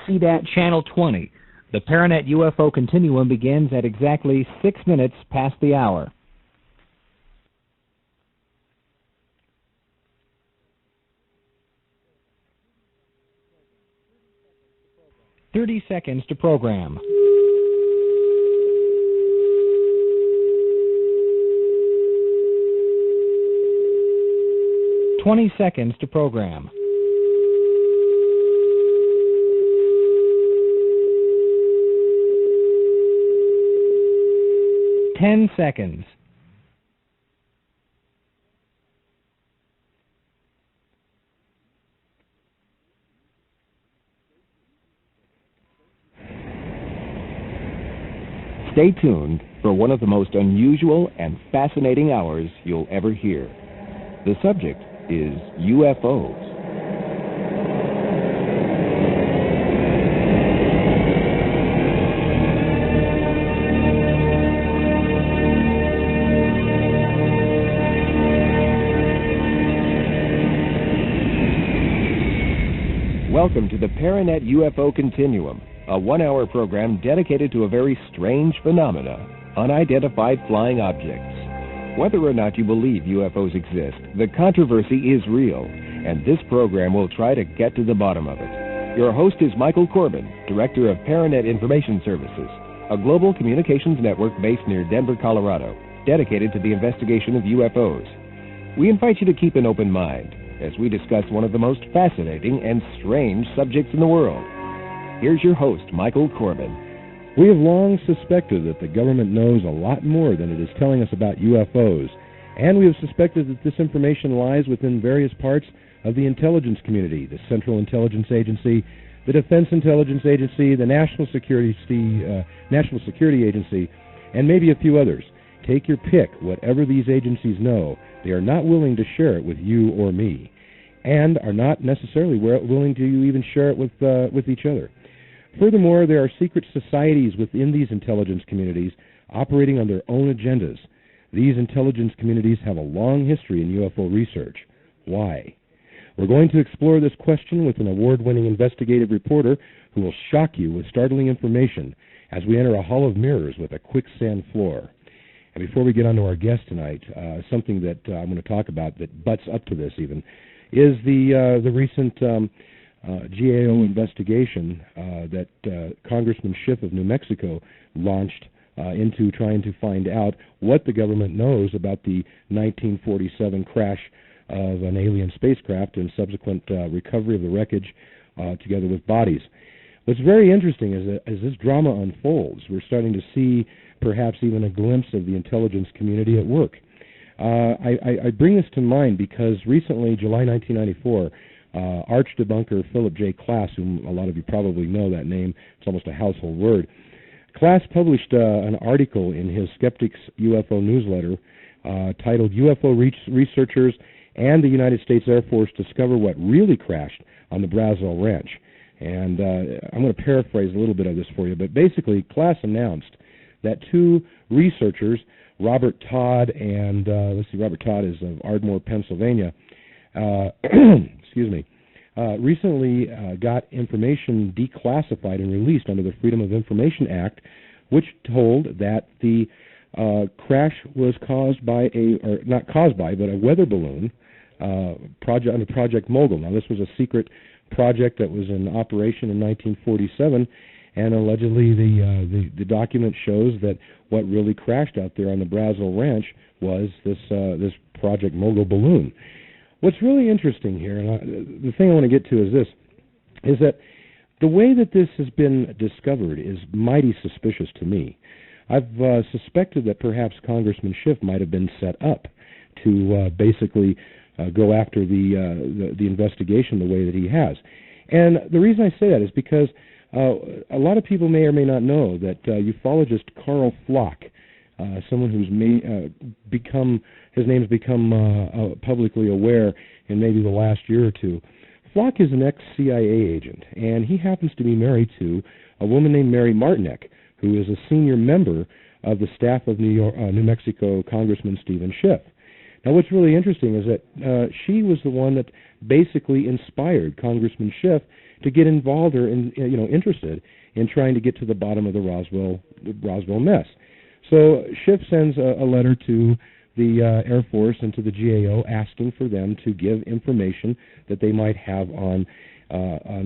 CDAT Channel 20. The ParaNet UFO Continuum begins at exactly 6 minutes past the hour. "30 seconds to program." "20 seconds to program." "10 seconds." Stay tuned for one of the most unusual and fascinating hours you'll ever hear. The subject is UFOs. Welcome to the ParaNet UFO Continuum, a one-hour program dedicated to a very strange phenomena, unidentified flying objects. Whether or not you believe UFOs exist, the controversy is real, and this program will try to get to the bottom of it. Your host is Michael Corbin, Director of ParaNet Information Services, a global communications network based near Denver, Colorado, dedicated to the investigation of UFOs. We invite you to keep an open mind as we discuss one of the most fascinating and strange subjects in the world. Here's your host, Michael Corbin. We have long suspected that the government knows a lot more than it is telling us about UFOs, and we have suspected that this information lies within various parts of the intelligence community, the Central Intelligence Agency, the Defense Intelligence Agency, the National Security Agency, and maybe a few others. Take your pick. Whatever these agencies know, they are not willing to share it with you or me, and are not necessarily willing to even share it with each other. Furthermore, there are secret societies within these intelligence communities operating on their own agendas. These intelligence communities have a long history in UFO research. Why? We're going to explore this question with an award-winning investigative reporter who will shock you with startling information as we enter a hall of mirrors with a quicksand floor. And before we get on to our guest tonight, something that I'm going to talk about that butts up to this even, is the recent GAO investigation that Congressman Schiff of New Mexico launched into trying to find out what the government knows about the 1947 crash of an alien spacecraft and subsequent recovery of the wreckage together with bodies. What's very interesting is that as this drama unfolds, we're starting to see perhaps even a glimpse of the intelligence community at work. I bring this to mind because recently, July 1994, arch debunker Philip J. Klass, whom a lot of you probably know that name, it's almost a household word. Klass published an article in his Skeptics UFO newsletter titled UFO Researchers and the United States Air Force Discover What Really Crashed on the Brazil Ranch. And I'm going to paraphrase a little bit of this for you, but basically Klass announced that two researchers, Robert Todd and, Robert Todd is of Ardmore, Pennsylvania, recently got information declassified and released under the Freedom of Information Act, which told that the crash was caused by a weather balloon project under Project Mogul. Now, this was a secret project that was in operation in 1947, and allegedly the document shows that what really crashed out there on the Brazil Ranch was this Project Mogul balloon. What's really interesting here, and the thing I want to get to is that the way that this has been discovered is mighty suspicious to me. I've suspected that perhaps Congressman Schiff might have been set up to basically go after the investigation the way that he has. And the reason I say that is because a lot of people may or may not know that ufologist Carl Flock, someone who's his name's become publicly aware in maybe the last year or two. Flock is an ex-CIA agent, and he happens to be married to a woman named Mary Martinek, who is a senior member of the staff of New Mexico Congressman Stephen Schiff. Now, what's really interesting is that she was the one that basically inspired Congressman Schiff to get involved or interested in trying to get to the bottom of the Roswell mess. So Schiff sends a letter to the Air Force and to the GAO asking for them to give information that they might have on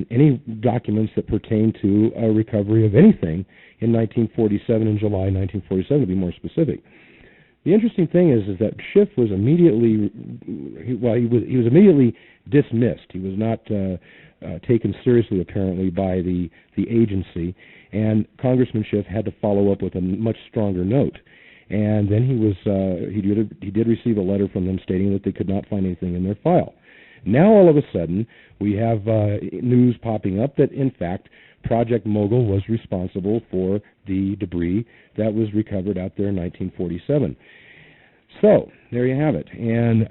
any documents that pertain to a recovery of anything in 1947, in July 1947, to be more specific. The interesting thing is that Schiff was immediately, he was immediately dismissed. He was not taken seriously, apparently, by the agency, and Congressman Schiff had to follow up with a much stronger note. And then he did receive a letter from them stating that they could not find anything in their file. Now, all of a sudden, we have news popping up that, in fact, Project Mogul was responsible for the debris that was recovered out there in 1947. So, there you have it. And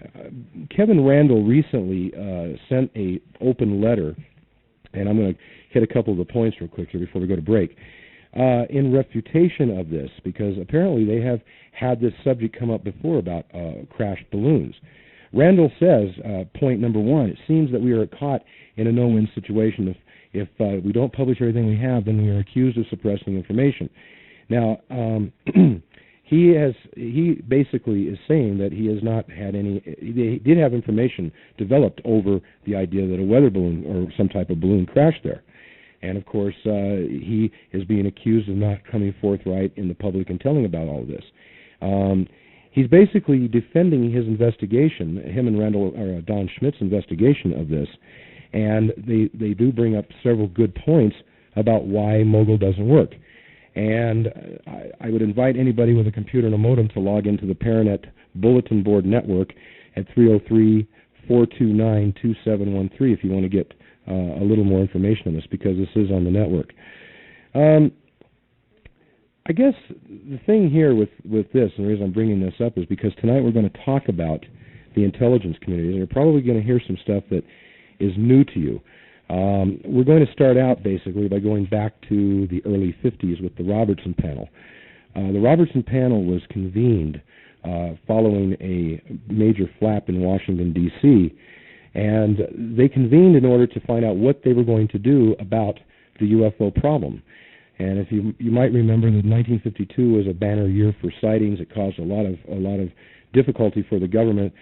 Kevin Randall recently sent an open letter, and I'm going to hit a couple of the points real quick here before we go to break, in refutation of this, because apparently they have had this subject come up before about crashed balloons. Randall says, point number one, it seems that we are caught in a no-win situation. If we don't publish everything we have, then we are accused of suppressing information. Now, he basically is saying that he has not had any, he did have information developed over the idea that a weather balloon or some type of balloon crashed there. And, of course, he is being accused of not coming forthright in the public and telling about all of this. He's basically defending his investigation, him and Don Schmidt's investigation of this, and they do bring up several good points about why Mogul doesn't work. And I would invite anybody with a computer and a modem to log into the ParaNet Bulletin Board Network at 303-429-2713 if you want to get a little more information on this, because this is on the network. I guess the thing here with this, and the reason I'm bringing this up, is because tonight we're going to talk about the intelligence community. You're probably going to hear some stuff that is new to you. We're going to start out basically by going back to the early 50s with the Robertson panel. The Robertson panel was convened following a major flap in Washington, D.C., and they convened in order to find out what they were going to do about the UFO problem. And if you might remember that 1952 was a banner year for sightings. It caused a lot of difficulty for the government,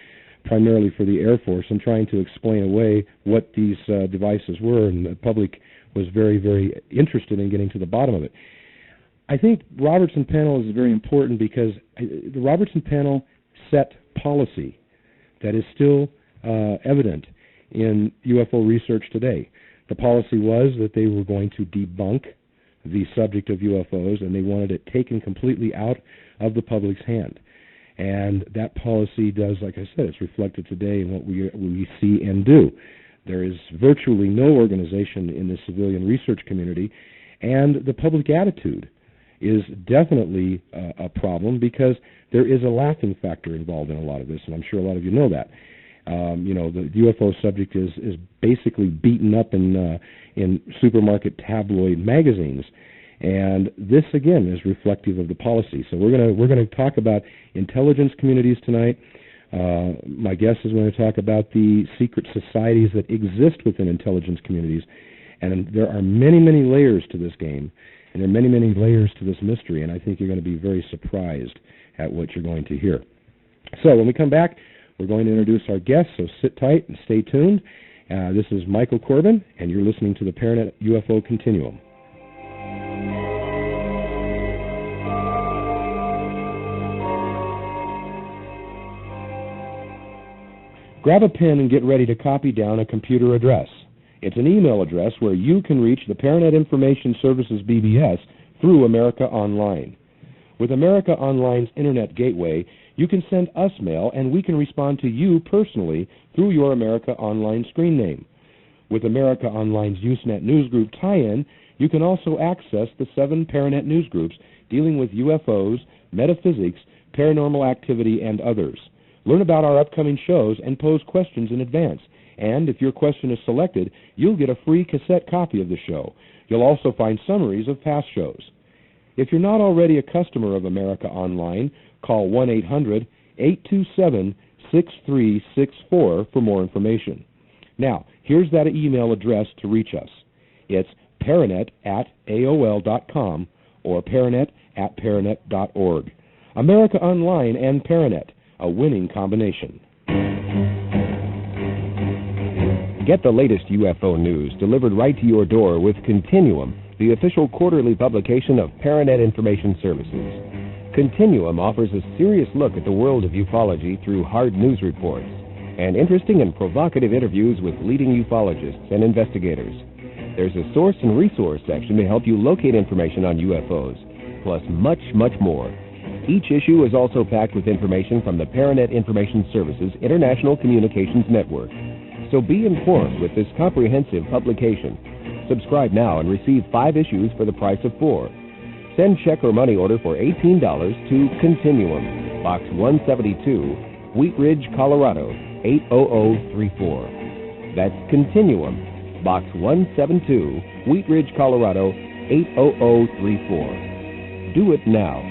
primarily for the Air Force, in trying to explain away what these devices were, and the public was very, very interested in getting to the bottom of it. I think Robertson panel is very important because the Robertson panel set policy that is still evident in UFO research today. The policy was that they were going to debunk the subject of UFOs, and they wanted it taken completely out of the public's hand. And that policy does, like I said, it's reflected today in what we see and do. There is virtually no organization in the civilian research community, and the public attitude is definitely a problem, because there is a laughing factor involved in a lot of this, and I'm sure a lot of you know that. The UFO subject is basically beaten up in supermarket tabloid magazines, and this again is reflective of the policy. So we're going to talk about intelligence communities tonight. My guest is going to talk about the secret societies that exist within intelligence communities, and there are many, many layers to this game, and there are many, many layers to this mystery, and I think you're going to be very surprised at what you're going to hear. So when we come back, we're going to introduce our guests, so sit tight and stay tuned. This is Michael Corbin, and you're listening to the ParaNet UFO Continuum. Grab a pen and get ready to copy down a computer address. It's an email address where you can reach the ParaNet Information Services BBS through America Online. With America Online's Internet Gateway, you can send us mail, and we can respond to you personally through your America Online screen name. With America Online's Usenet Newsgroup tie-in, you can also access the 7 ParaNet newsgroups dealing with UFOs, metaphysics, paranormal activity, and others. Learn about our upcoming shows and pose questions in advance. And if your question is selected, you'll get a free cassette copy of the show. You'll also find summaries of past shows. If you're not already a customer of America Online, call 1-800-827-6767 6364 for more information. Now, here's that email address to reach us. It's paranet@aol.com or paranet@paranet.org. America Online and Paranet, a winning combination. Get the latest UFO news delivered right to your door with Continuum, the official quarterly publication of ParaNet Information Services. Continuum offers a serious look at the world of ufology through hard news reports and interesting and provocative interviews with leading ufologists and investigators. There's a source and resource section to help you locate information on UFOs, plus much, much more. Each issue is also packed with information from the ParaNet Information Services International Communications Network. So be informed with this comprehensive publication. Subscribe now and receive 5 issues for the price of 4. Send check or money order for $18 to Continuum, Box 172, Wheat Ridge, Colorado, 80034. That's Continuum, Box 172, Wheat Ridge, Colorado, 80034. Do it now.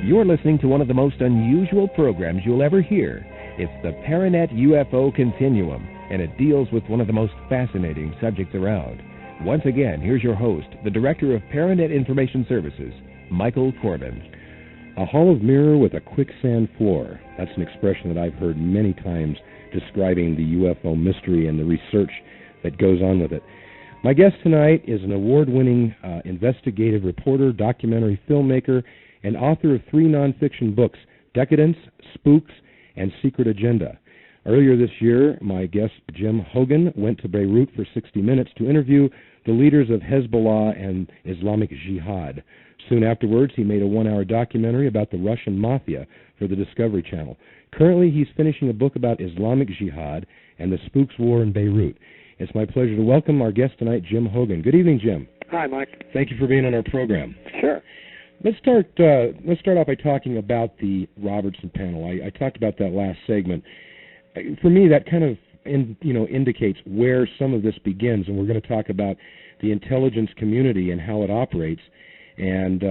You're listening to one of the most unusual programs you'll ever hear. It's the ParaNet UFO Continuum, and it deals with one of the most fascinating subjects around. Once again, here's your host, the Director of ParaNet Information Services, Michael Corbin. A hall of mirror with a quicksand floor. That's an expression that I've heard many times describing the UFO mystery and the research that goes on with it. My guest tonight is an award-winning investigative reporter, documentary filmmaker, and author of 3 nonfiction books, Decadence, Spooks, and Secret Agenda. Earlier this year, my guest, Jim Hougan, went to Beirut for 60 minutes to interview the leaders of Hezbollah and Islamic Jihad. Soon afterwards, he made a 1-hour documentary about the Russian Mafia for the Discovery Channel. Currently, he's finishing a book about Islamic Jihad and the Spooks War in Beirut. It's my pleasure to welcome our guest tonight, Jim Hougan. Good evening, Jim. Hi, Mike. Thank you for being on our program. Sure. Let's start off by talking about the Robertson panel. I talked about that last segment. For me, that kind of indicates where some of this begins, and we're going to talk about the intelligence community and how it operates, and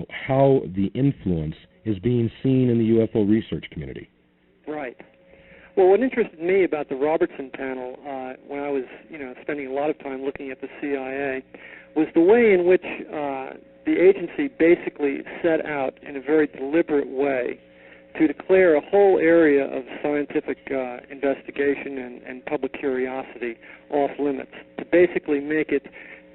how the influence is being seen in the UFO research community. Right. Well, what interested me about the Robertson panel, when I was spending a lot of time looking at the CIA, was the way in which the agency basically set out in a very deliberate way to declare a whole area of scientific investigation and public curiosity off limits, to basically make it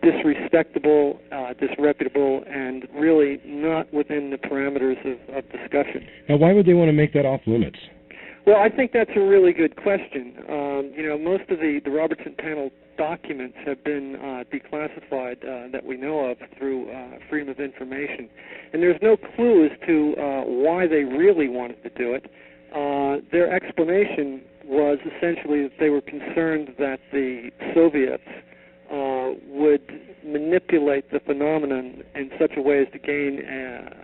disrespectable, disreputable, and really not within the parameters of discussion. Now, why would they want to make that off limits? Well, I think that's a really good question. Most of the Robertson panel documents have been declassified that we know of through Freedom of Information. And there's no clue as to why they really wanted to do it. Their explanation was essentially that they were concerned that the Soviets would manipulate the phenomenon in such a way as to gain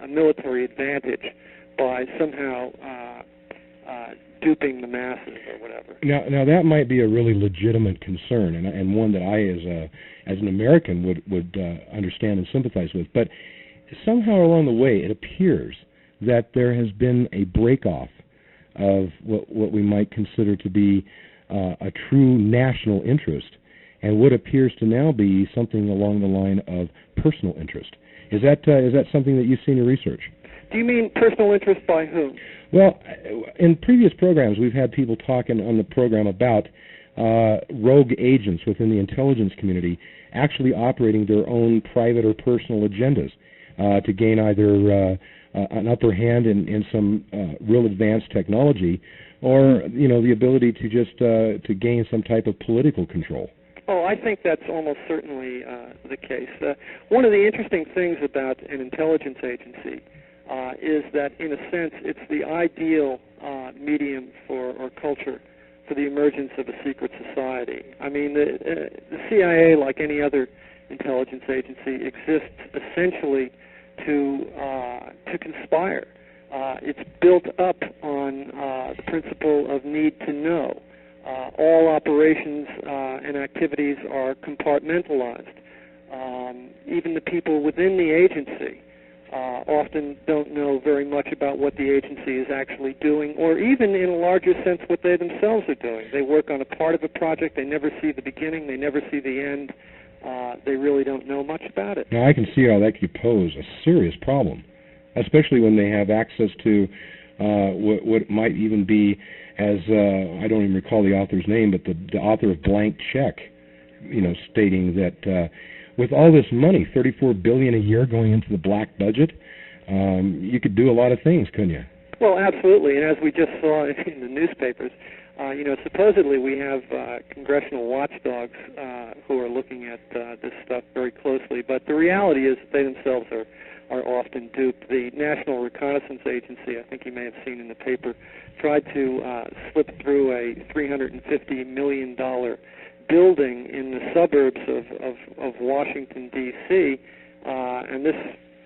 a military advantage by somehow duping the masses or whatever. Now that might be a really legitimate concern, and one that I, as an American, would understand and sympathize with. But somehow along the way, it appears that there has been a break-off of what we might consider to be a true national interest, and what appears to now be something along the line of personal interest. Is that something that you've seen in research? Do you mean personal interest by whom? Well, in previous programs, we've had people talking on the program about rogue agents within the intelligence community actually operating their own private or personal agendas to gain either an upper hand in some real advanced technology, or the ability to just to gain some type of political control. Oh, I think that's almost certainly the case. One of the interesting things about an intelligence agency is that, in a sense, it's the ideal medium or culture for the emergence of a secret society. I mean, the CIA, like any other intelligence agency, exists essentially to conspire. It's built up on the principle of need to know. All operations and activities are compartmentalized. Even the people within the agency often don't know very much about what the agency is actually doing, or even in a larger sense what they themselves are doing. They work on a part of a project, they never see the beginning, they never see the end. They really don't know much about it. Now, I can see how that could pose a serious problem, especially when they have access to what might even be, as I don't even recall the author's name, but the author of Blank Check, stating that with all this money, $34 billion a year going into the black budget, you could do a lot of things, couldn't you? Well, absolutely, and as we just saw in the newspapers, supposedly we have congressional watchdogs who are looking at this stuff very closely, but the reality is that they themselves are often duped. The National Reconnaissance Agency, I think you may have seen in the paper, tried to slip through a $350 million building in the suburbs of Washington, D.C., and this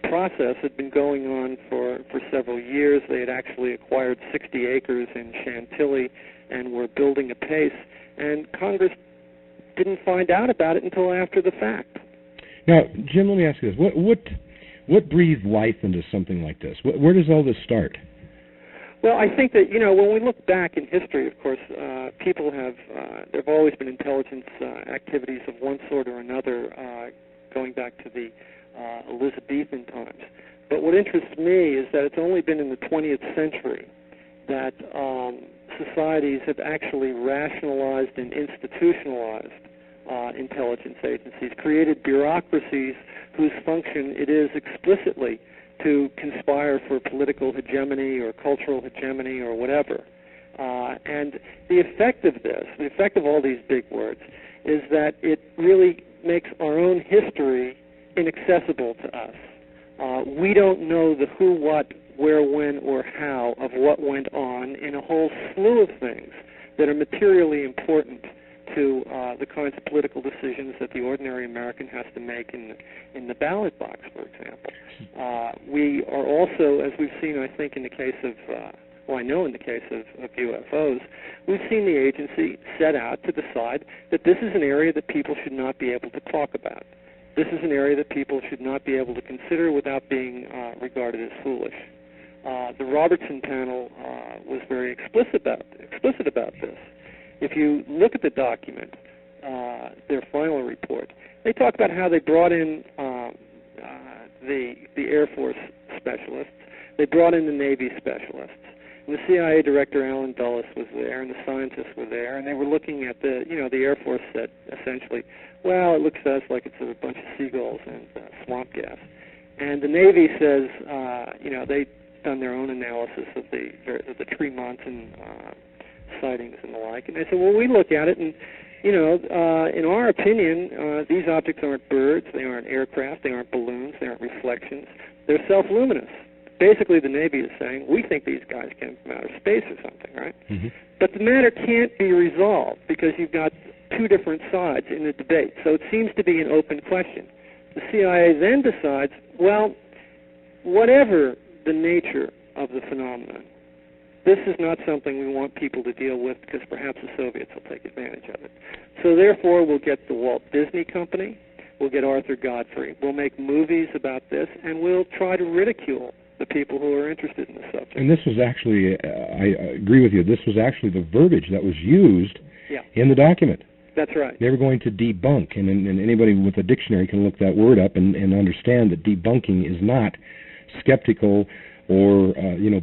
process had been going on for several years. They had actually acquired 60 acres in Chantilly and were building apace, and Congress didn't find out about it until after the fact. Now, Jim, let me ask you this. What breathed life into something like this? Where does all this start? Well, I think that, when we look back in history, of course, people have, there have always been intelligence activities of one sort or another going back to the Elizabethan times. But what interests me is that it's only been in the 20th century that societies have actually rationalized and institutionalized intelligence agencies, created bureaucracies whose function it is explicitly to conspire for political hegemony or cultural hegemony or whatever. And the effect of this, the effect of all these big words, is that it really makes our own history inaccessible to us. We don't know the who, what, where, when, or how of what went on in a whole slew of things that are materially important to the kinds of political decisions that the ordinary American has to make in the ballot box, for example. We are also, as we've seen, I think, in the case of, I know in the case of UFOs, we've seen the agency set out to decide that this is an area that people should not be able to talk about. This is an area that people should not be able to consider without being regarded as foolish. The Robertson panel was very explicit about this. If you look at the document, their final report, they talk about how they brought in the Air Force specialists, they brought in the Navy specialists, and the CIA director Alan Dulles was there, and the scientists were there, and they were looking at the Air Force said essentially, well, it looks to us like it's a bunch of seagulls and swamp gas, and the Navy says, they've done their own analysis of the Tremonton sightings and the like, and they said, well, we look at it, and in our opinion, these objects aren't birds, they aren't aircraft, they aren't balloons, they aren't reflections, they're self-luminous. Basically, the Navy is saying, we think these guys came from outer space or something, right? Mm-hmm. But the matter can't be resolved because you've got two different sides in the debate, so it seems to be an open question. The CIA then decides, well, whatever the nature of the phenomenon, this is not something we want people to deal with because perhaps the Soviets will take advantage of it. So therefore, we'll get the Walt Disney Company, we'll get Arthur Godfrey, we'll make movies about this, and we'll try to ridicule the people who are interested in the subject. And this was actually, I agree with you, this was actually the verbiage that was used in the document. That's right. Never going to debunk, and anybody with a dictionary can look that word up and understand that debunking is not skeptical or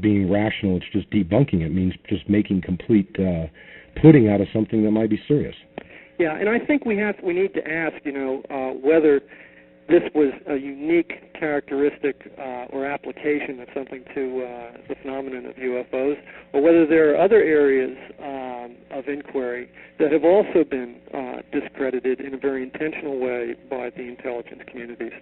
being rational. It's just debunking. It means just making complete pudding out of something that might be serious. Yeah, and I think we need to ask, whether this was a unique characteristic or application of something to the phenomenon of UFOs, or whether there are other areas of inquiry that have also been discredited in a very intentional way by the intelligence communities.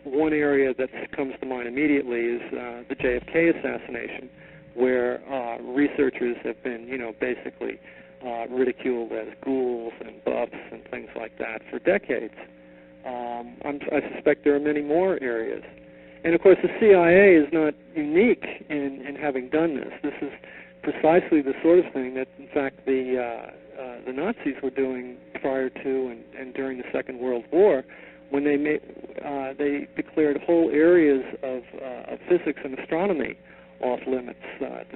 One area that comes to mind immediately is the JFK assassination, where researchers have been, basically ridiculed as ghouls and buffs and things like that for decades. I suspect there are many more areas. And, of course, the CIA is not unique in having done this. This is precisely the sort of thing that, in fact, the Nazis were doing prior to and during the Second World War, when they declared whole areas of physics and astronomy off limits,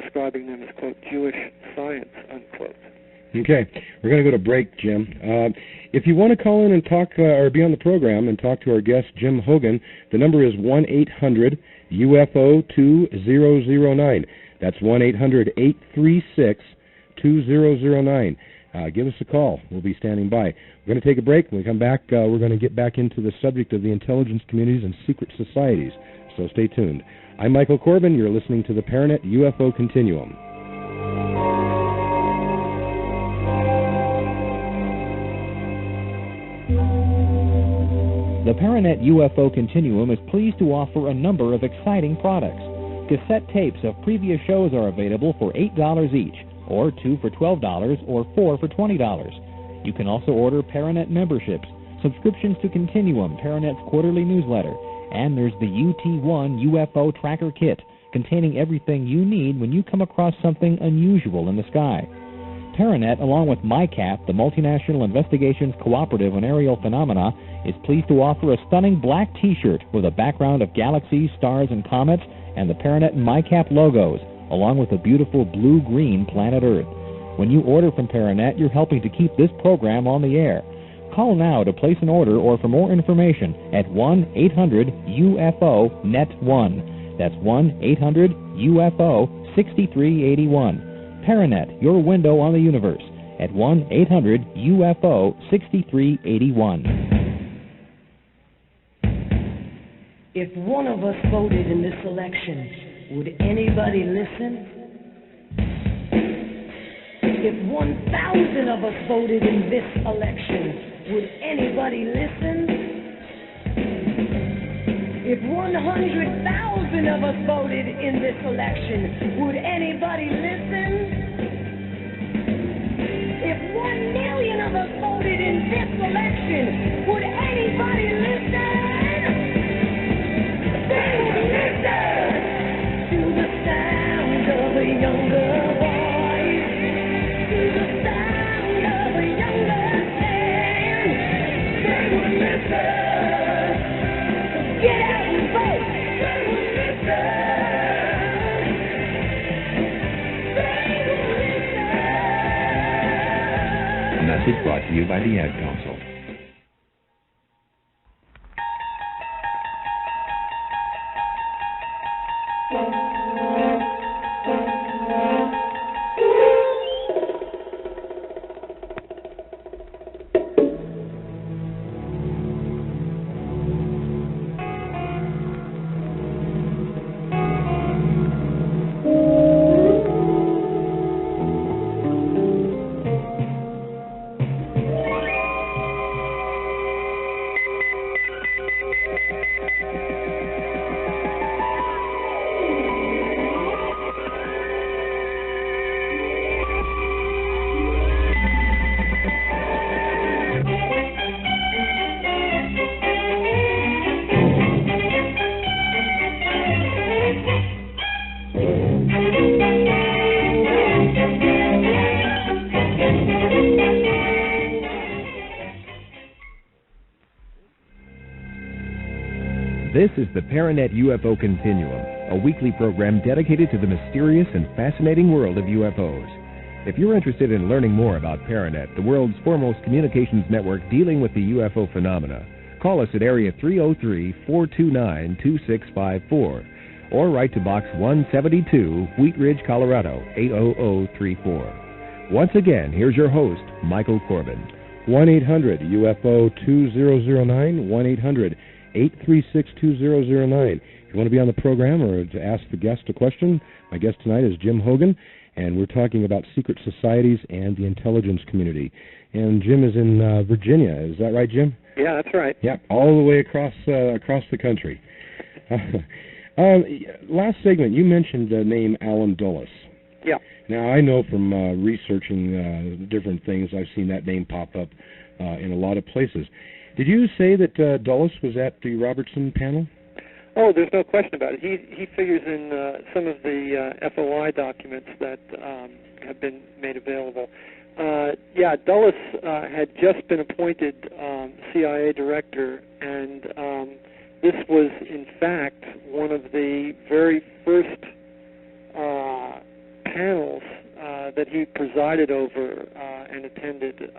describing them as, quote, Jewish science, unquote. Okay, we're going to go to break, Jim. If you want to call in and talk or be on the program and talk to our guest, Jim Hougan, the number is 1-800-UFO-2009. That's 1-800-836-2009. Give us a call. We'll be standing by. We're going to take a break. When we come back, we're going to get back into the subject of the intelligence communities and secret societies. So stay tuned. I'm Michael Corbin. You're listening to the ParaNet UFO Continuum. The ParaNet UFO Continuum is pleased to offer a number of exciting products. Cassette tapes of previous shows are available for $8 each, or 2 for $12, or 4 for $20. You can also order ParaNet memberships, subscriptions to Continuum, ParaNet's quarterly newsletter, and there's the UT1 UFO Tracker Kit, containing everything you need when you come across something unusual in the sky. ParaNet, along with MICAP, the Multinational Investigations Cooperative on Aerial Phenomena, is pleased to offer a stunning black T-shirt with a background of galaxies, stars, and comets, and the ParaNet and MICAP logos, along with a beautiful blue-green planet Earth. When you order from ParaNet, you're helping to keep this program on the air. Call now to place an order or for more information at 1-800-UFO-NET1. That's 1-800-UFO-6381. ParaNet, your window on the universe, at 1-800-UFO-6381. If one of us voted in this election, would anybody listen? If 1,000 of us voted in this election, would anybody listen? If 100,000 of us voted in this election, would anybody listen? If 1 million of us voted in this election, would anybody listen? They would listen to the sound of a younger voice, to the sound of a younger hand. They would listen. Get out and vote. They would listen. They would listen. A message brought to you by the Ad Council. This is the ParaNet UFO Continuum, a weekly program dedicated to the mysterious and fascinating world of UFOs. If you're interested in learning more about ParaNet, the world's foremost communications network dealing with the UFO phenomena, call us at area 303-429-2654 or write to Box 172, Wheat Ridge, Colorado, 80034. Once again, here's your host, Michael Corbin. 1-800-UFO-2009, 1-800-836-2009. If you want to be on the program or to ask the guest a question, my guest tonight is Jim Hougan, and we're talking about secret societies and the intelligence community. And Jim is in Virginia. Is that right, Jim? Yeah, that's right. Yeah, all the way across the country. Last segment, you mentioned the name Alan Dulles. Yeah. Now, I know from researching different things, I've seen that name pop up in a lot of places. Did you say that Dulles was at the Robertson panel? Oh, there's no question about it. He figures in some of the FOI documents that have been made available. Dulles had just been appointed CIA director, and this was, in fact, one of the very first panels that he presided over and attended.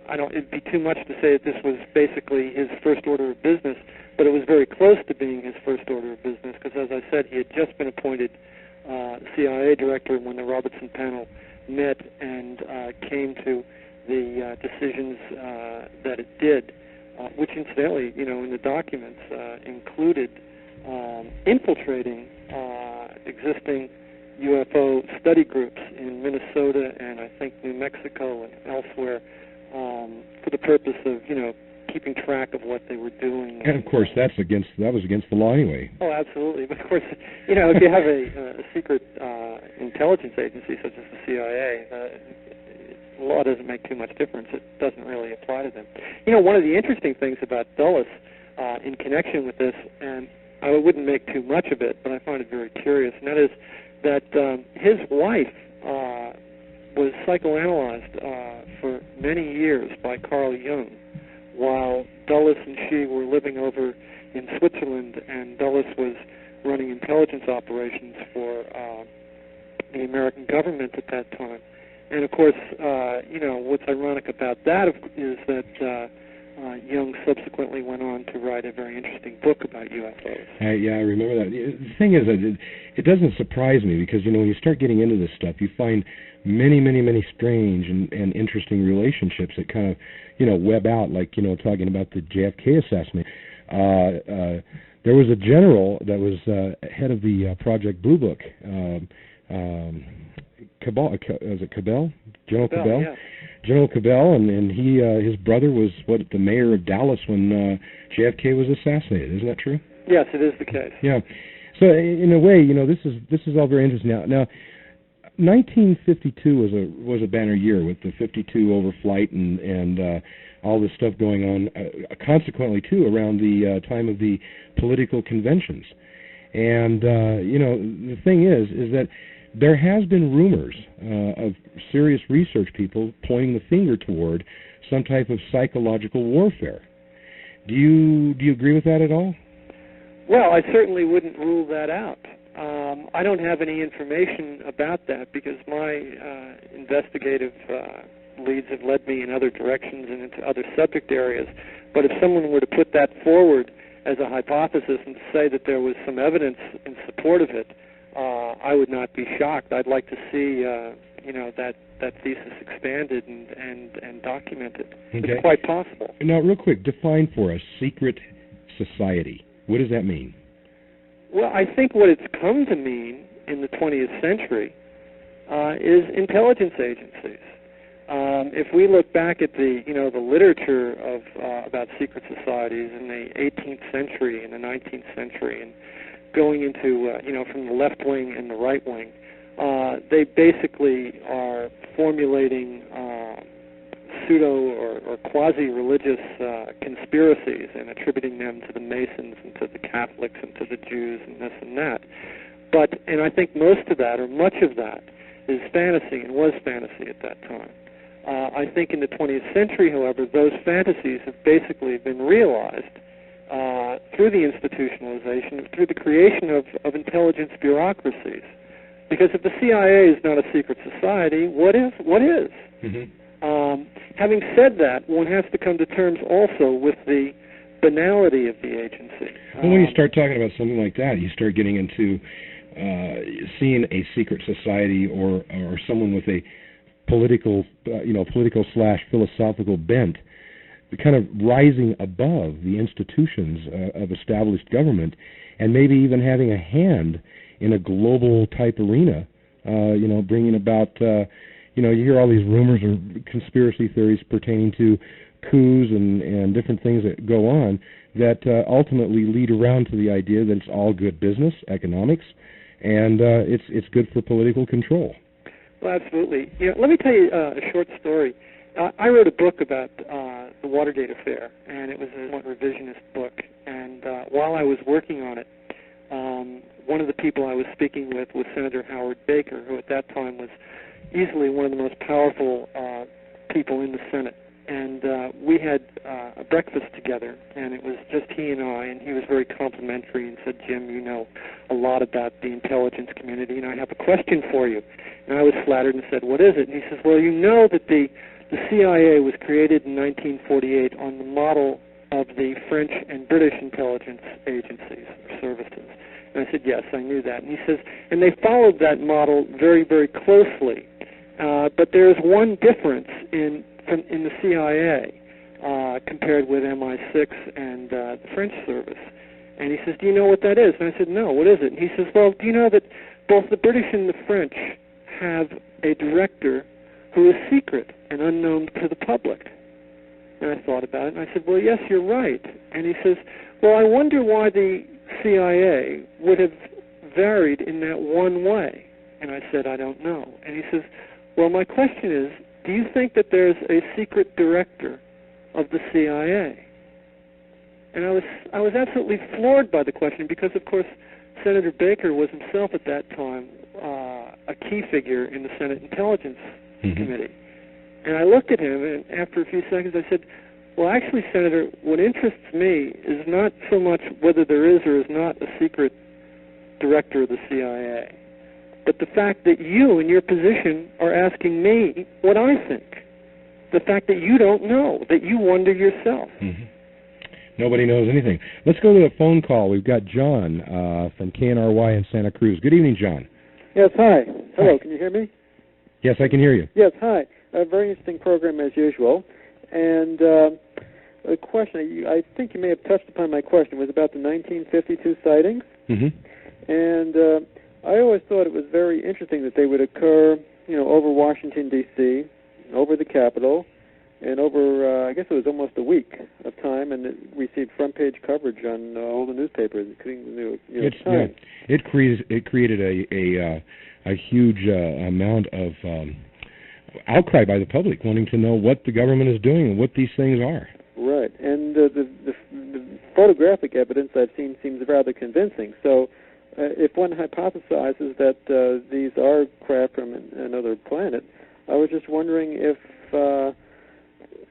It'd be too much to say that this was basically his first order of business, but it was very close to being his first order of business because, as I said, he had just been appointed CIA director when the Robertson panel met and came to the decisions that it did, which incidentally, in the documents included infiltrating existing UFO study groups in Minnesota and I think New Mexico and elsewhere for the purpose of, keeping track of what they were doing. And of course, that was against the law anyway. Oh, absolutely. But of course, if you have a secret intelligence agency such as the CIA, the law doesn't make too much difference. It doesn't really apply to them. One of the interesting things about Dulles in connection with this, and I wouldn't make too much of it, but I find it very curious, and that is that his wife was psychoanalyzed for many years by Carl Jung, while Dulles and she were living over in Switzerland, and Dulles was running intelligence operations for the American government at that time. And of course, what's ironic about that is that Jung subsequently went on to write a very interesting book about UFOs. I remember that. The thing is, it doesn't surprise me because, when you start getting into this stuff, you find many, many, many strange and interesting relationships that kind of, web out, like, talking about the JFK assassination. There was a general that was head of the Project Blue Book, Cabell, is it Cabell? General Cabell? Yeah. General Cabell, and he, his brother was the mayor of Dallas when JFK was assassinated. Isn't that true? Yes, it is the case. Yeah. So in a way, this is all very interesting. Now, 1952 was a banner year with the 52 overflight and all this stuff going on. Consequently, too, around the time of the political conventions, and the thing is that there has been rumors of serious research people pointing the finger toward some type of psychological warfare. Do you agree with that at all? Well, I certainly wouldn't rule that out. I don't have any information about that because my investigative leads have led me in other directions and into other subject areas. But if someone were to put that forward as a hypothesis and say that there was some evidence in support of it, I would not be shocked. I'd like to see, that thesis expanded and documented. Okay. It's quite possible. Now, real quick, define for us secret society. What does that mean? Well, I think what it's come to mean in the 20th century is intelligence agencies. If we look back at the literature of about secret societies in the 18th century and the 19th century, and going into from the left wing and the right wing, they basically are formulating pseudo or quasi-religious conspiracies and attributing them to the Masons and to the Catholics and to the Jews and this and that. And I think most of that, or much of that, is fantasy and was fantasy at that time. I think in the 20th century, however, those fantasies have basically been realized through the institutionalization, through the creation of intelligence bureaucracies Because if the CIA is not a secret society, what is? Mm-hmm. Having said that, one has to come to terms also with the banality of the agency. Well, when you start talking about something like that, you start getting into seeing a secret society or someone with a political / philosophical bent, kind of rising above the institutions of established government, and maybe even having a hand in a global type arena, bringing about, you hear all these rumors and conspiracy theories pertaining to coups and different things that go on that ultimately lead around to the idea that it's all good business, economics, and it's good for political control. Well, absolutely. Let me tell you a short story. I wrote a book about the Watergate affair, and it was a somewhat revisionist book. And while I was working on it, one of the people I was speaking with was Senator Howard Baker, who at that time was easily one of the most powerful people in the Senate. And we had a breakfast together, and it was just he and I, and he was very complimentary and said, "Jim, you know a lot about the intelligence community, and I have a question for you." And I was flattered and said, "What is it?" And he says, "Well, you know that the CIA was created in 1948 on the model of the French and British intelligence agencies or services." And I said, "Yes, I knew that." And he says, "And they followed that model very, very closely. But there is one difference in the CIA compared with MI6 and the French service." And he says, "Do you know what that is?" And I said, "No, what is it?" And he says, "Well, do you know that both the British and the French have a director who is secret and unknown to the public?" And I thought about it, and I said, "Well, yes, you're right." And he says, "Well, I wonder why the CIA would have varied in that one way." And I said, "I don't know." And he says, "Well, my question is, do you think that there's a secret director of the CIA?" And I was absolutely floored by the question because, of course, Senator Baker was himself at that time a key figure in the Senate Intelligence Committee. And I looked at him, and after a few seconds I said, "Well, actually, Senator, what interests me is not so much whether there is or is not a secret director of the CIA, but the fact that you, in your position, are asking me what I think. The fact that you don't know, that you wonder yourself." Mm-hmm. Nobody knows anything. Let's go to the phone call. We've got John from KNRY in Santa Cruz. Good evening, John. Yes, hi. Hello, Hi. Can you hear me? Yes, I can hear you. Yes, hi. A very interesting program as usual. And a question, I think you may have touched upon my question, was about the 1952 sightings. Mm-hmm. And I always thought it was very interesting that they would occur, over Washington, D.C., over the Capitol, and over, I guess it was almost a week of time, and it received front-page coverage on all the newspapers, including the New York Times. Yeah, it created a huge amount of outcry by the public, wanting to know what the government is doing and what these things are. Right, and the photographic evidence I've seen seems rather convincing. So if one hypothesizes that these are craft from another planet, I was just wondering if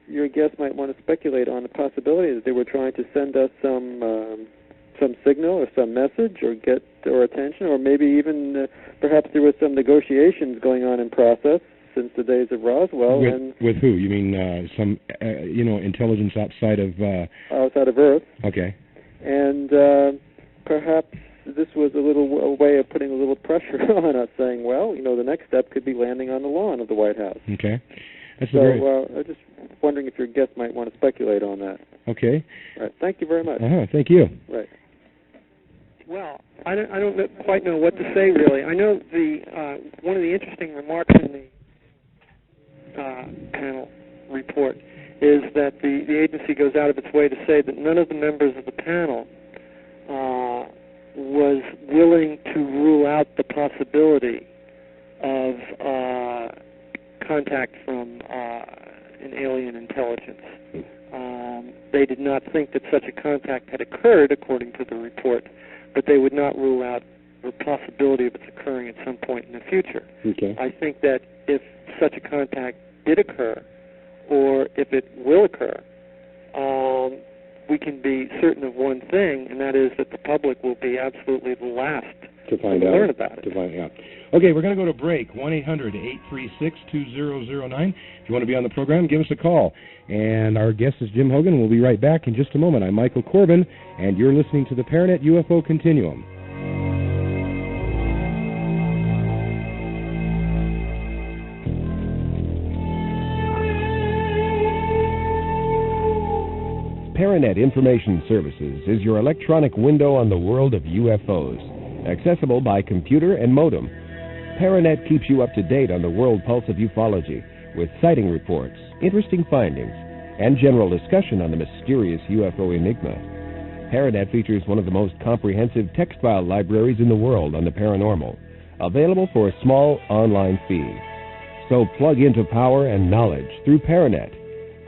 your guest might want to speculate on the possibility that they were trying to send us some signal or some message or get our attention, or maybe even perhaps there was some negotiations going on in process since the days of Roswell. With who? You mean some intelligence outside of Earth? Okay. And perhaps this was a way of putting a little pressure on us, saying, well, the next step could be landing on the lawn of the White House. Okay. I was just wondering if your guest might want to speculate on that. Okay. All right. Thank you very much. Thank you. Right. Well, I don't quite know what to say, really. I know one of the interesting remarks in the panel report is that the agency goes out of its way to say that none of the members of the panel was willing to rule out the possibility of contact from an alien intelligence. They did not think that such a contact had occurred, according to the report, but they would not rule out the possibility of its occurring at some point in the future. Okay. I think that if such a contact did occur, or if it will occur, we can be certain of one thing, and that is that the public will be absolutely the last to find learn about it. Okay, we're going to go to break. 1-800-836-2009. If you want to be on the program, give us a call. And our guest is Jim Hougan. We'll be right back in just a moment. I'm Michael Corbin, and you're listening to the ParaNet UFO Continuum. ParaNet Information Services is your electronic window on the world of UFOs, accessible by computer and modem. ParaNet keeps you up to date on the world pulse of ufology with sighting reports, interesting findings, and general discussion on the mysterious UFO enigma. ParaNet features one of the most comprehensive text file libraries in the world on the paranormal, available for a small online fee. So plug into power and knowledge through ParaNet.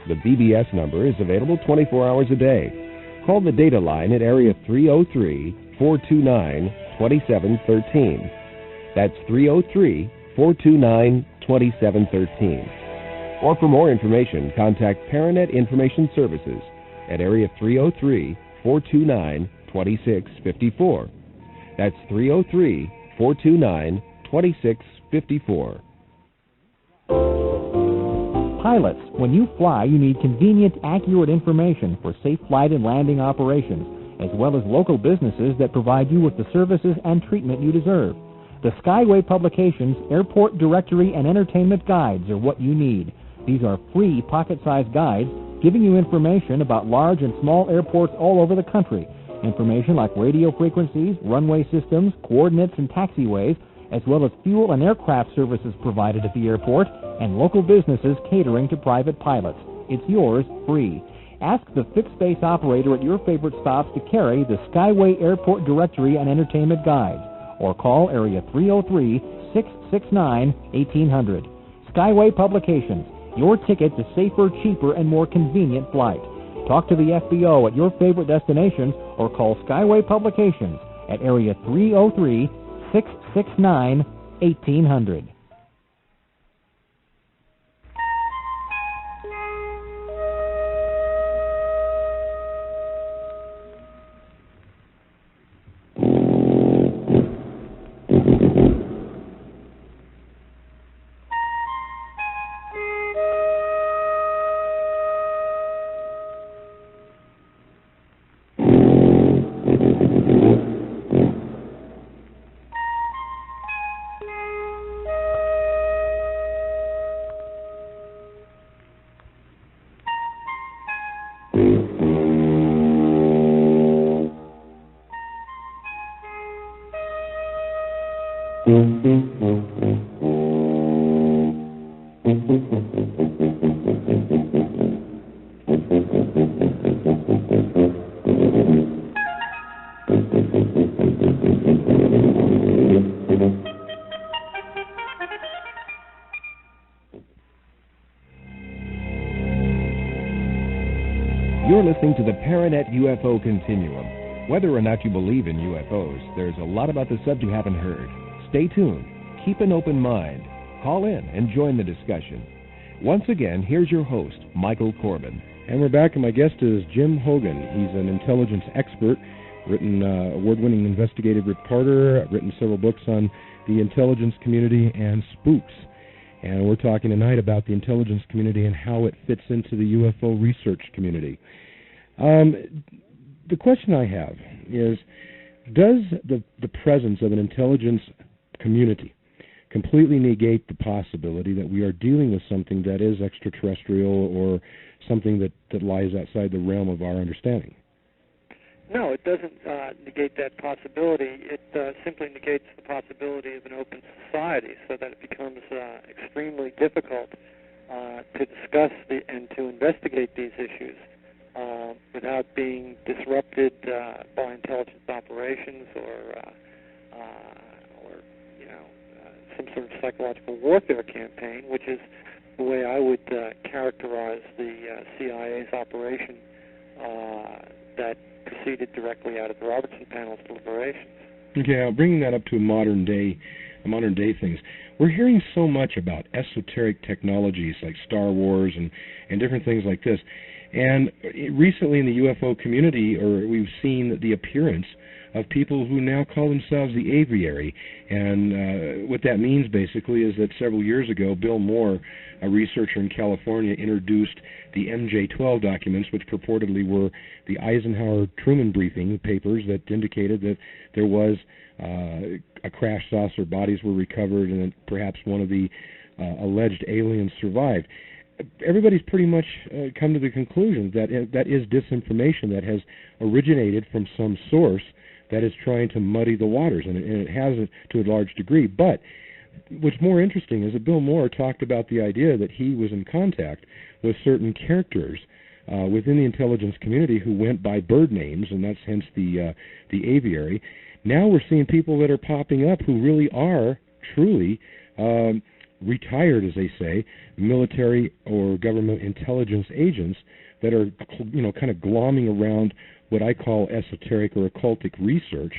The BBS number is available 24 hours a day. Call the data line at area 303-429-2713. That's 303-429-2713. Or for more information, contact ParaNet Information Services at area 303-429-2654. That's 303-429-2654. Pilots, when you fly, you need convenient, accurate information for safe flight and landing operations, as well as local businesses that provide you with the services and treatment you deserve. The Skyway Publications Airport Directory and Entertainment Guides are what you need. These are free pocket-sized guides giving you information about large and small airports all over the country. Information like radio frequencies, runway systems, coordinates, and taxiways, as well as fuel and aircraft services provided at the airport, and local businesses catering to private pilots. It's yours free. Ask the fixed base operator at your favorite stops to carry the Skyway Airport Directory and Entertainment Guides, or call area 303-669-1800. Skyway Publications, your ticket to safer, cheaper, and more convenient flight. Talk to the FBO at your favorite destinations, or call Skyway Publications at area 303-669-1800. You're listening to the ParaNet UFO Continuum. Whether or not you believe in UFOs, there's a lot about the subject you haven't heard. Stay tuned. Keep an open mind. Call in and join the discussion. Once again, here's your host, Michael Corbin. And we're back, and my guest is Jim Hougan. He's an intelligence expert, written award-winning investigative reporter, written several books on the intelligence community and spooks. And we're talking tonight about the intelligence community and how it fits into the UFO research community. The question I have is, does the presence of an intelligence community completely negate the possibility that we are dealing with something that is extraterrestrial or something that lies outside the realm of our understanding? No, it doesn't negate that possibility. It simply negates the possibility of an open society, so that it becomes extremely difficult to discuss and to investigate these issues without being disrupted by intelligence operations or some sort of psychological warfare campaign, which is the way I would characterize the CIA's operation that proceeded directly out of the Robertson panel's deliberations. Okay, bringing that up to modern day things. We're hearing so much about esoteric technologies like Star Wars and different things like this. And recently in the UFO community, we've seen the appearance of people who now call themselves the aviary. And what that means basically is that several years ago, Bill Moore, a researcher in California, introduced the MJ-12 documents, which purportedly were the Eisenhower-Truman briefing papers that indicated that there was a crash saucer, bodies were recovered, and that perhaps one of the alleged aliens survived. Everybody's pretty much come to the conclusion that that is disinformation that has originated from some source that is trying to muddy the waters, and it has to a large degree. But what's more interesting is that Bill Moore talked about the idea that he was in contact with certain characters within the intelligence community who went by bird names, and that's hence the aviary. Now we're seeing people that are popping up who really are truly retired, as they say, military or government intelligence agents that are, kind of glomming around what I call esoteric or occultic research,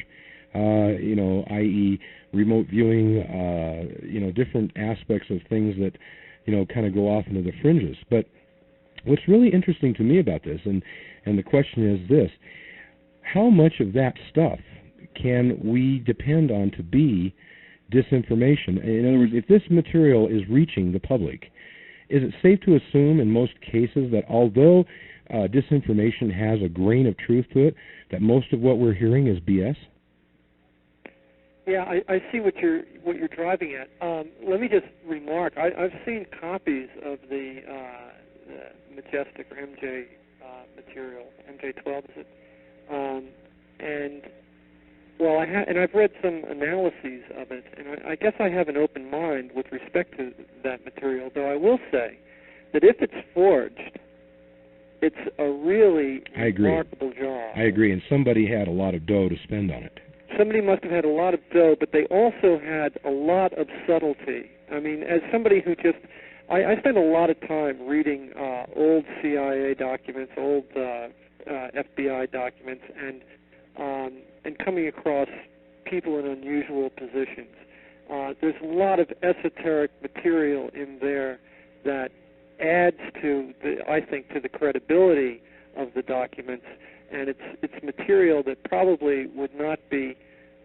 i.e. remote viewing, different aspects of things that, kind of go off into the fringes. But what's really interesting to me about this, and the question is this: how much of that stuff can we depend on to be disinformation? In other words, if this material is reaching the public, is it safe to assume in most cases that although disinformation has a grain of truth to it, that most of what we're hearing is BS? Yeah, I see what you're driving at. Let me just remark, I've seen copies of the Majestic or MJ material, MJ-12 is it? And well, I've read some analyses of it, and I guess I have an open mind with respect to that material, though I will say that if it's forged, it's a really remarkable job. I agree, and somebody had a lot of dough to spend on it. Somebody must have had a lot of dough, but they also had a lot of subtlety. I mean, as somebody who just... I spend a lot of time reading old CIA documents, old FBI documents, and coming across people in unusual positions. There's a lot of esoteric material in there that adds to the credibility of the documents, and it's material that probably would not be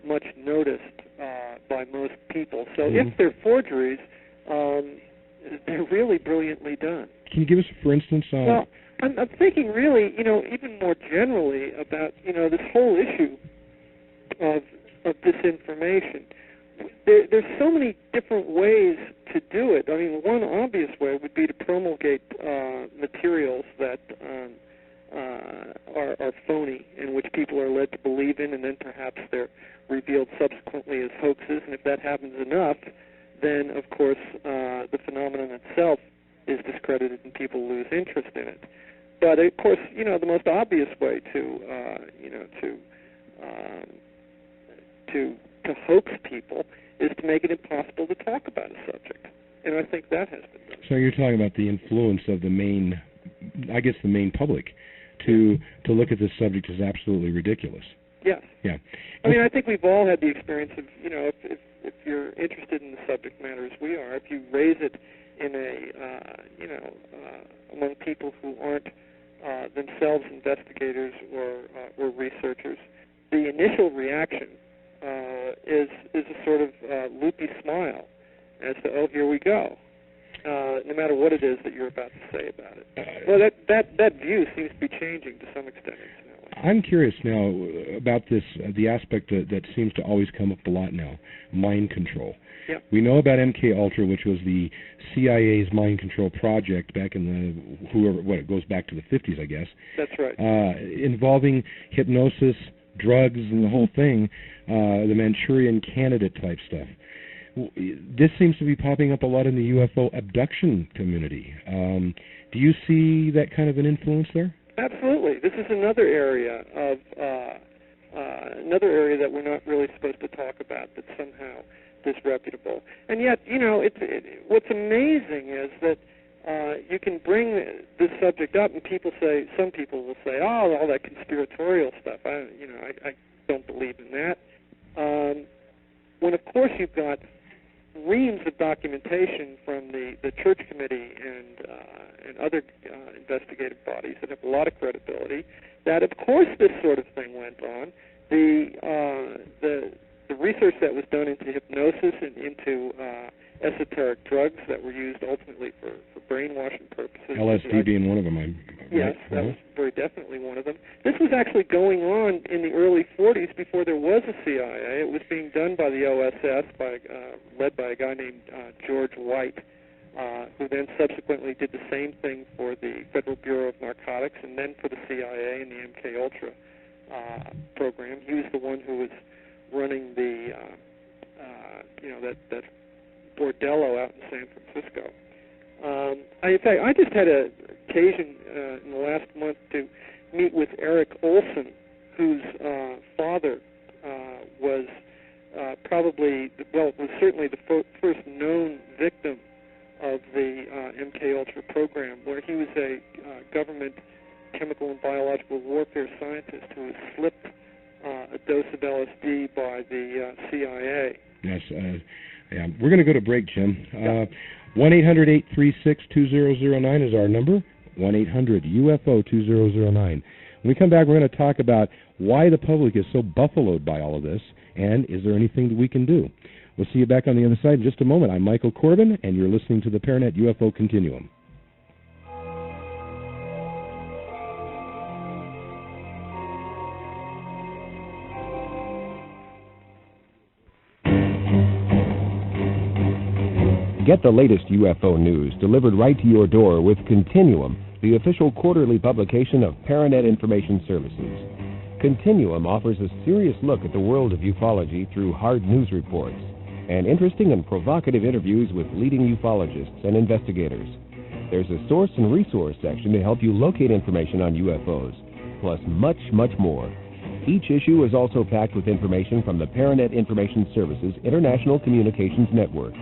much noticed by most people. So if they're forgeries, they're really brilliantly done. Can you give us, for instance? Well, I'm thinking really, even more generally about, this whole issue of disinformation. There's so many different ways to do it. I mean, one obvious way would be to promulgate materials that are phony, in which people are led to believe in, and then perhaps they're revealed subsequently as hoaxes. And if that happens enough, then, of course, the phenomenon itself is discredited and people lose interest in it. But, of course, the most obvious way to hoax people is to make it impossible to talk about a subject. And I think that has been done. So you're talking about the influence of the main public to look at this subject as absolutely ridiculous. Yes. Yeah. I mean, I think we've all had the experience of, if you're interested in the subject matter as we are, if you raise it in among people who aren't themselves investigators or researchers, the initial reaction is a sort of loopy smile as to, oh, here we go, no matter what it is that you're about to say about it. Well, that view seems to be changing to some extent. I'm curious now about this, the aspect that seems to always come up a lot now, mind control. Yep. We know about MK-Ultra, which was the CIA's mind control project back in it goes back to the 50s, I guess. That's right. Involving hypnosis, drugs, and the whole thing, the Manchurian Candidate type stuff. This seems to be popping up a lot in the UFO abduction community. Do you see that kind of an influence there? Absolutely. This is another area that we're not really supposed to talk about, that's somehow disreputable. And yet, what's amazing is that you can bring this subject up, and some people will say, oh, all that conspiratorial stuff, I don't believe in that. When, of course, you've got reams of documentation from the Church Committee and other investigative bodies that have a lot of credibility, that, of course, this sort of thing went on, the research that was done into hypnosis and into esoteric drugs that were used ultimately for brainwashing purposes. LSD being one of them. Yes, that was very definitely one of them. This was actually going on in the early 40s before there was a CIA. It was being done by the OSS, led by a guy named George White, who then subsequently did the same thing for the Federal Bureau of Narcotics and then for the CIA and the MKUltra program. He was the one who was running the, that bordello out in San Francisco. In fact, I just had an occasion in the last month to meet with Eric Olson, whose father was was certainly the first known victim of the MKUltra program, where he was a government chemical and biological warfare scientist who was slipped a dose of LSD by the CIA. Yes, yeah. We're going to go to break, Jim. 1-800-836-2009 is our number, 1-800-UFO-2009. When we come back, we're going to talk about why the public is so buffaloed by all of this, and is there anything that we can do? We'll see you back on the other side in just a moment. I'm Michael Corbin, and you're listening to the ParaNet UFO Continuum. Get the latest UFO news delivered right to your door with Continuum, the official quarterly publication of ParaNet Information Services. Continuum offers a serious look at the world of ufology through hard news reports and interesting and provocative interviews with leading ufologists and investigators. There's a source and resource section to help you locate information on UFOs, plus much, much more. Each issue is also packed with information from the ParaNet Information Services International Communications Network.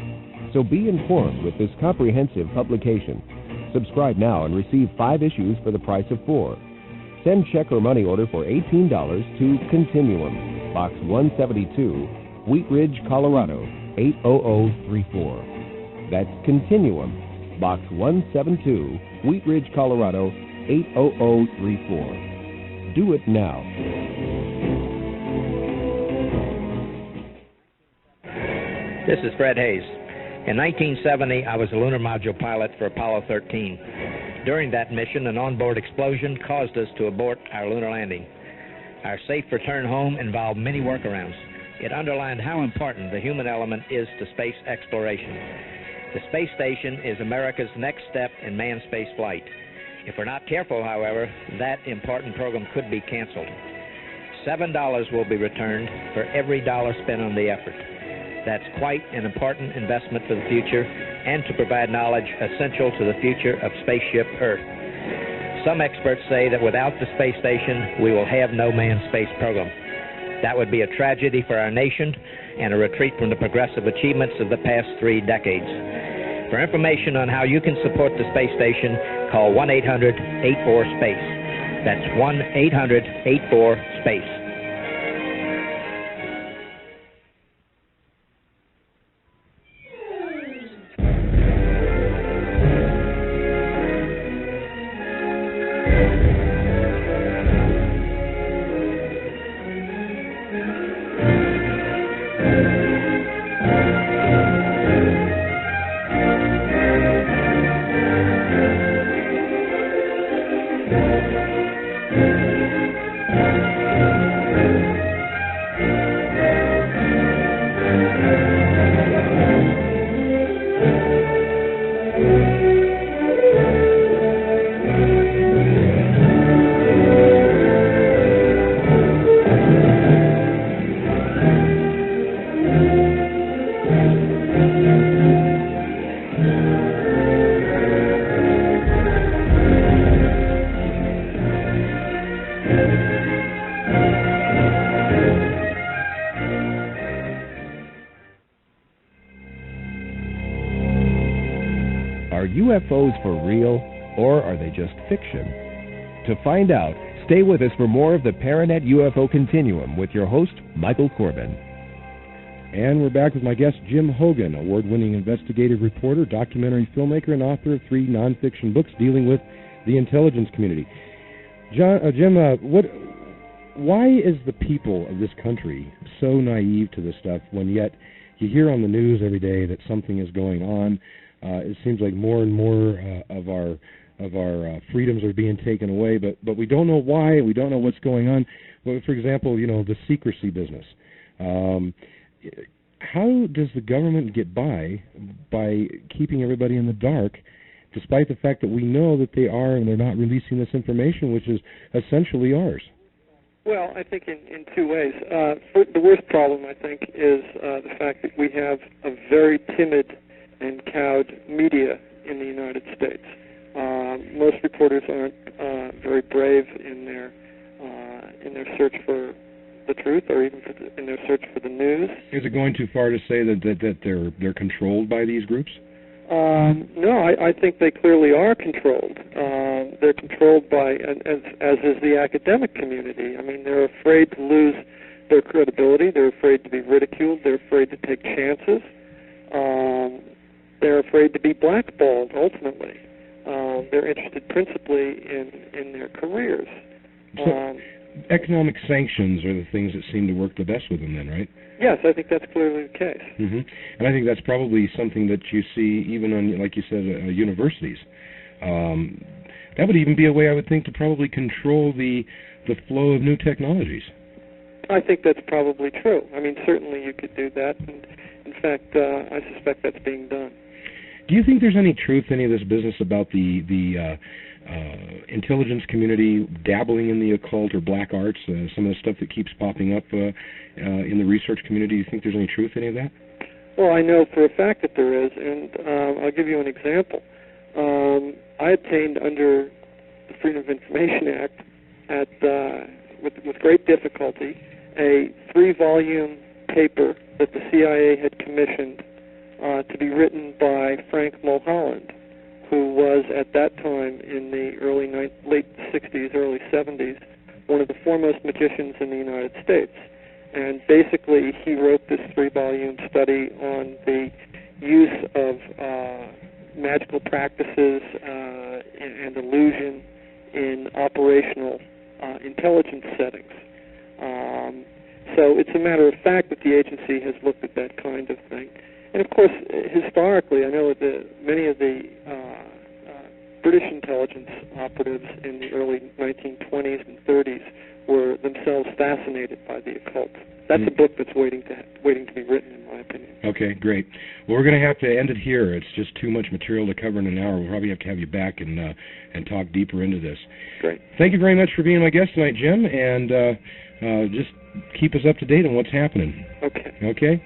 So be informed with this comprehensive publication. Subscribe now and receive 5 issues for the price of 4. Send check or money order for $18 to Continuum, Box 172, Wheat Ridge, Colorado, 80034. That's Continuum, Box 172, Wheat Ridge, Colorado, 80034. Do it now. This is Fred Hayes. In 1970, I was a lunar module pilot for Apollo 13. During that mission, an onboard explosion caused us to abort our lunar landing. Our safe return home involved many workarounds. It underlined how important the human element is to space exploration. The space station is America's next step in manned space flight. If we're not careful, however, that important program could be canceled. $7 will be returned for every dollar spent on the effort. That's quite an important investment for the future and to provide knowledge essential to the future of spaceship Earth. Some experts say that without the space station, we will have no manned space program. That would be a tragedy for our nation and a retreat from the progressive achievements of the past 3 decades. For information on how you can support the space station, call 1-800-84-SPACE. That's 1-800-84-SPACE. Are UFOs for real, or are they just fiction? To find out, stay with us for more of the ParaNet UFO Continuum with your host, Michael Corbin. And we're back with my guest, Jim Hougan, award-winning investigative reporter, documentary filmmaker, and author of 3 nonfiction books dealing with the intelligence community. Jim, why is the people of this country so naive to this stuff when yet you hear on the news every day that something is going on? It seems like more and more of our freedoms are being taken away, but we don't know why. We don't know what's going on. Well, for example, the secrecy business. How does the government get by keeping everybody in the dark, despite the fact that we know that they are and they're not releasing this information, which is essentially ours? Well, I think in two ways. The worst problem, I think, is the fact that we have a very timid and cowed media in the United States. Most reporters aren't very brave in their search for the truth, or even in their search for the news. Is it going too far to say that they're controlled by these groups? No, I think they clearly are controlled. They're controlled by, as is the academic community. I mean, they're afraid to lose their credibility. They're afraid to be ridiculed. They're afraid to take chances. They're afraid to be blackballed, ultimately. They're interested principally in their careers. So economic sanctions are the things that seem to work the best with them then, right? Yes, I think that's clearly the case. Mm-hmm. And I think that's probably something that you see even on, like you said, universities. That would even be a way, I would think, to probably control the flow of new technologies. I think that's probably true. I mean, certainly you could do that, and in fact, I suspect that's being done. Do you think there's any truth to any of this business about the intelligence community dabbling in the occult or black arts, some of the stuff that keeps popping up in the research community? Do you think there's any truth to any of that? Well, I know for a fact that there is, and I'll give you an example. I obtained under the Freedom of Information Act, with great difficulty, a 3-volume paper that the CIA had commissioned to be written by Frank Mulholland, who was at that time in the late 60s, early 70s, one of the foremost magicians in the United States. And basically, he wrote this 3-volume study on the use of magical practices and illusion in operational intelligence settings. So it's a matter of fact that the agency has looked at that kind of thing. And of course, historically, I know that many of the British intelligence operatives in the early 1920s and 30s were themselves fascinated by the occult. That's a book that's waiting to be written, in my opinion. Okay, great. Well, we're going to have to end it here. It's just too much material to cover in an hour. We'll probably have to have you back and talk deeper into this. Great. Thank you very much for being my guest tonight, Jim, and just keep us up to date on what's happening. Okay. Okay?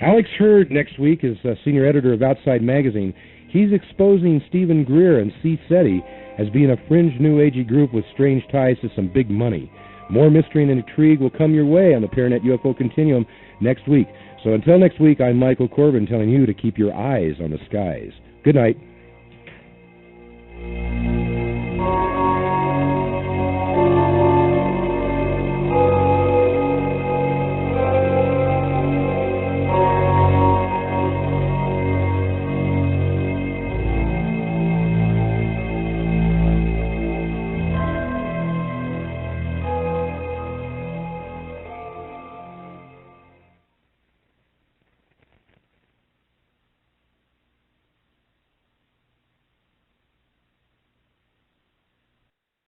Alex Hurd next week is senior editor of Outside Magazine. He's exposing Stephen Greer and C. SETI as being a fringe New Agey group with strange ties to some big money. More mystery and intrigue will come your way on the ParaNet UFO Continuum next week. So until next week, I'm Michael Corbin telling you to keep your eyes on the skies. Good night.